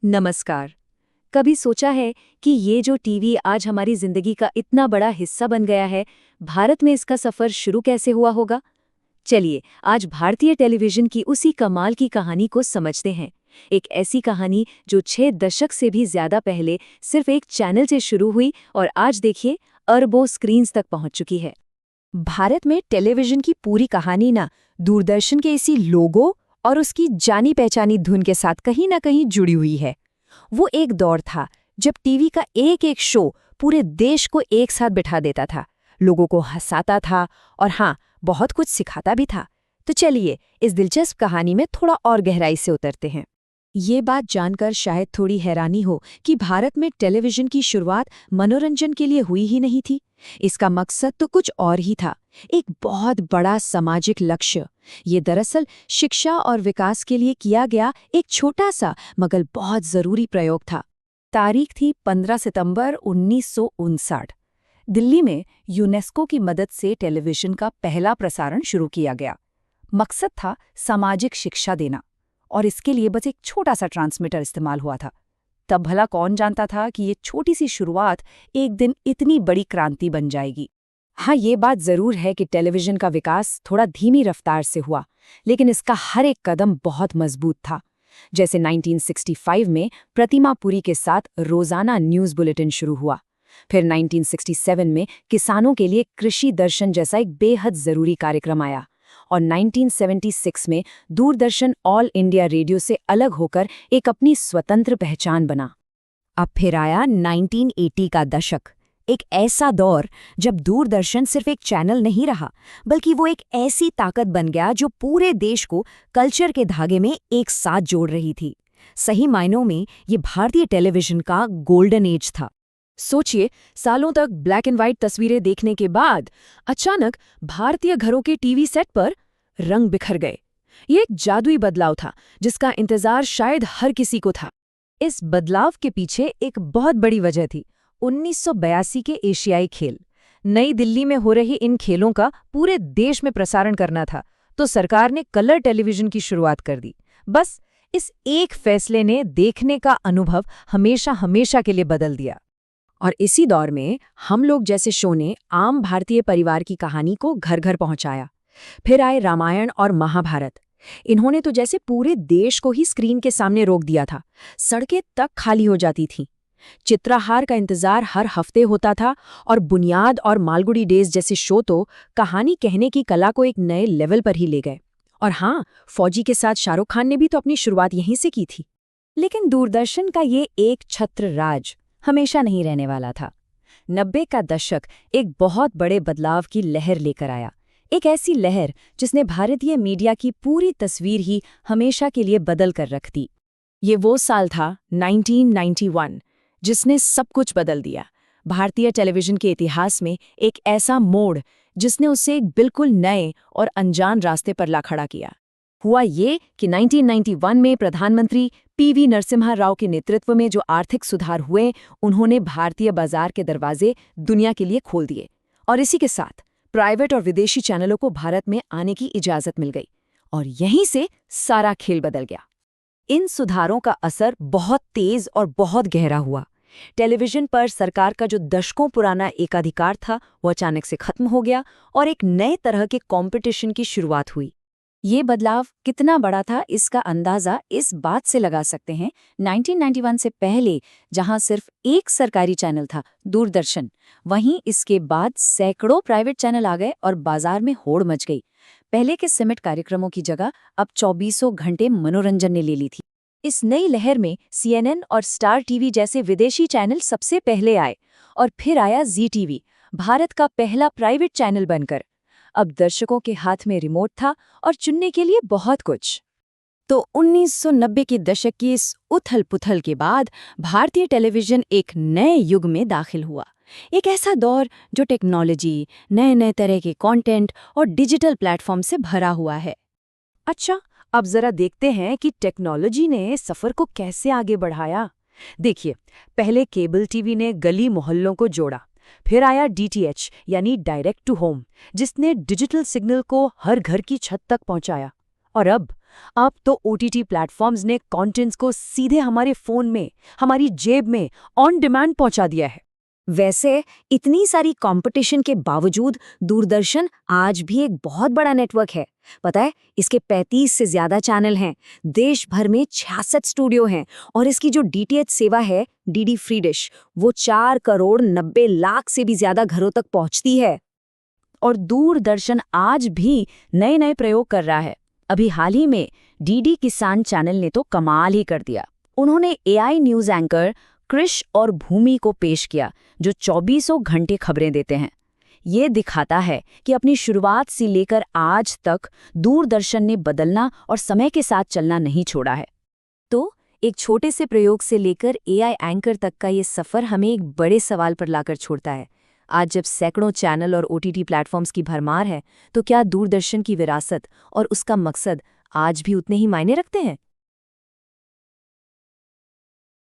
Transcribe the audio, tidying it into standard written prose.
नमस्कार। कभी सोचा है कि ये जो टीवी आज हमारी जिंदगी का इतना बड़ा हिस्सा बन गया है, भारत में इसका सफर शुरू कैसे हुआ होगा? चलिए, आज भारतीय टेलीविजन की उसी कमाल की कहानी को समझते हैं। एक ऐसी कहानी जो 6 दशक से भी ज्यादा पहले सिर्फ एक चैनल से शुरू हुई और आज देखिए अरबों स्क्रीन्स तक पहुंच चुकी है। भारत में टेलीविजन की पूरी कहानी ना दूरदर्शन के इसी लोगो और उसकी जानी पहचानी धुन के साथ कहीं ना कहीं जुड़ी हुई है। वो एक दौर था जब टीवी का एक एक शो पूरे देश को एक साथ बिठा देता था, लोगों को हंसाता था और हाँ, बहुत कुछ सिखाता भी था। तो चलिए इस दिलचस्प कहानी में थोड़ा और गहराई से उतरते हैं। ये बात जानकर शायद थोड़ी हैरानी हो कि भारत में टेलीविजन की शुरुआत मनोरंजन के लिए हुई ही नहीं थी। इसका मकसद तो कुछ और ही था, एक बहुत बड़ा सामाजिक लक्ष्य। ये दरअसल शिक्षा और विकास के लिए किया गया एक छोटा सा मगर बहुत जरूरी प्रयोग था। तारीख थी 15 सितंबर 1959। दिल्ली में यूनेस्को की मदद से टेलीविजन का पहला प्रसारण शुरू किया गया। मकसद था सामाजिक शिक्षा देना और इसके लिए बस एक छोटा सा ट्रांसमीटर इस्तेमाल हुआ था। तब भला कौन जानता था कि ये छोटी सी शुरुआत एक दिन इतनी बड़ी क्रांति बन जाएगी। हाँ, ये बात जरूर है कि टेलीविजन का विकास थोड़ा धीमी रफ्तार से हुआ, लेकिन इसका हर एक कदम बहुत मजबूत था। जैसे 1965 में प्रतिमा पुरी के साथ रोजाना न्यूज़ बुलेटिन शुरू हुआ। फिर 1967 में किसानों के लिए कृषि दर्शन जैसा एक बेहद जरूरी कार्यक्रम आया और 1976 में दूरदर्शन ऑल इंडिया रेडियो से अलग होकर एक अपनी स्वतंत्र पहचान बना। अब फिर आया 1980 का दशक, एक ऐसा दौर जब दूरदर्शन सिर्फ एक चैनल नहीं रहा, बल्कि वो एक ऐसी ताकत बन गया जो पूरे देश को कल्चर के धागे में एक साथ जोड़ रही थी। सही मायनों में ये भारतीय टेलीविजन का गोल्डन एज था। सोचिए, सालों तक ब्लैक एंड व्हाइट तस्वीरें देखने के बाद अचानक भारतीय घरों के टीवी सेट पर रंग बिखर गए। ये एक जादुई बदलाव था जिसका इंतजार शायद हर किसी को था। इस बदलाव के पीछे एक बहुत बड़ी वजह थी, 1982 के एशियाई खेल। नई दिल्ली में हो रही इन खेलों का पूरे देश में प्रसारण करना था, तो सरकार ने कलर टेलीविजन की शुरुआत कर दी। बस इस एक फैसले ने देखने का अनुभव हमेशा हमेशा के लिए बदल दिया। और इसी दौर में हम लोग जैसे शो ने आम भारतीय परिवार की कहानी को घर घर पहुंचाया। फिर आए रामायण और महाभारत। इन्होंने तो जैसे पूरे देश को ही स्क्रीन के सामने रोक दिया था। सड़कें तक खाली हो जाती थीं। चित्रहार का इंतजार हर हफ्ते होता था और बुनियाद और मालगुडी डेज जैसे शो तो कहानी कहने की कला को एक नए लेवल पर ही ले गए। और हाँ, फौजी के साथ शाहरुख खान ने भी तो अपनी शुरुआत यहीं से की थी। लेकिन दूरदर्शन का ये एक छत्र राज हमेशा नहीं रहने वाला था। 90 का दशक एक बहुत बड़े बदलाव की लहर लेकर आया, एक ऐसी लहर जिसने भारतीय मीडिया की पूरी तस्वीर ही हमेशा के लिए बदल कर रख दी। ये वो साल था 1991 जिसने सब कुछ बदल दिया। भारतीय टेलीविजन के इतिहास में एक ऐसा मोड़ जिसने उसे एक बिल्कुल नए और अनजान रास्ते पर ला खड़ा किया। हुआ ये कि 1991 में प्रधानमंत्री पीवी नरसिम्हा राव के नेतृत्व में जो आर्थिक सुधार हुए, उन्होंने भारतीय बाजार के दरवाजे दुनिया के लिए खोल दिए और इसी के साथ प्राइवेट और विदेशी चैनलों को भारत में आने की इजाजत मिल गई और यहीं से सारा खेल बदल गया। इन सुधारों का असर बहुत तेज और बहुत गहरा हुआ। टेलीविजन पर सरकार का जो दशकों पुराना एकाधिकार था, वो अचानक से खत्म हो गया और एक नए तरह के कंपटीशन की शुरुआत हुई। ये बदलाव कितना बड़ा था, इसका अंदाजा इस बात से लगा सकते हैं। 1991 से पहले जहां सिर्फ एक सरकारी चैनल था, दूरदर्शन, वहीं इसके बाद सैकड़ों प्राइवेट चैनल आ गए और बाजार में होड़ मच गई। पहले के सीमित कार्यक्रमों की जगह अब 24 घंटे मनोरंजन ने ले ली थी। इस नई लहर में CNN और स्टार टीवी जैसे विदेशी चैनल सबसे पहले आए और फिर आया जी टीवी, भारत का पहला प्राइवेट चैनल बनकर। अब दर्शकों के हाथ में रिमोट था और चुनने के लिए बहुत कुछ। तो 1990 के दशक की इस उथल-पुथल के बाद भारतीय टेलीविजन एक नए युग में दाखिल हुआ। एक ऐसा दौर जो टेक्नोलॉजी, नए-नए तरह के कंटेंट और डिजिटल प्लेटफॉर्म से भरा हुआ है। अच्छा, अब जरा देखते हैं कि टेक्नोलॉजी ने सफर को कैसे आगे बढ़ाया। देखिए, पहले केबल टीवी ने गली मोहल्लों को जोड़ा। फिर आया DTH यानी डायरेक्ट टू होम, जिसने डिजिटल सिग्नल को हर घर की छत तक पहुंचाया। और अब अब तो OTT प्लेटफॉर्म्स ने कंटेंट्स को सीधे हमारे फोन में, हमारी जेब में ऑन डिमांड पहुंचा दिया है। वैसे इतनी सारी कंपटीशन के बावजूद दूरदर्शन आज भी एक बहुत बड़ा नेटवर्क है। पता है, इसके 35 से ज्यादा चैनल हैं, देश भर में 66 स्टूडियो हैं और इसकी जो DTH सेवा है, DD फ्री डिश, वो 4 करोड़ 90 लाख से भी ज्यादा घरों तक पहुंचती है। और दूरदर्शन आज भी नए नए प्रयोग कर रहा है। अभी हाल ही में DD किसान चैनल ने तो कमाल ही कर दिया। उन्होंने AI न्यूज़ एंकर कृष और भूमि को पेश किया, जो 24 घंटे खबरें देते हैं। ये दिखाता है कि अपनी शुरुआत से लेकर आज तक दूरदर्शन ने बदलना और समय के साथ चलना नहीं छोड़ा है। तो एक छोटे से प्रयोग से लेकर AI एंकर तक का ये सफर हमें एक बड़े सवाल पर लाकर छोड़ता है। आज जब सैकड़ों चैनल और OTT प्लेटफॉर्म्स की भरमार है, तो क्या दूरदर्शन की विरासत और उसका मकसद आज भी उतने ही मायने रखते हैं?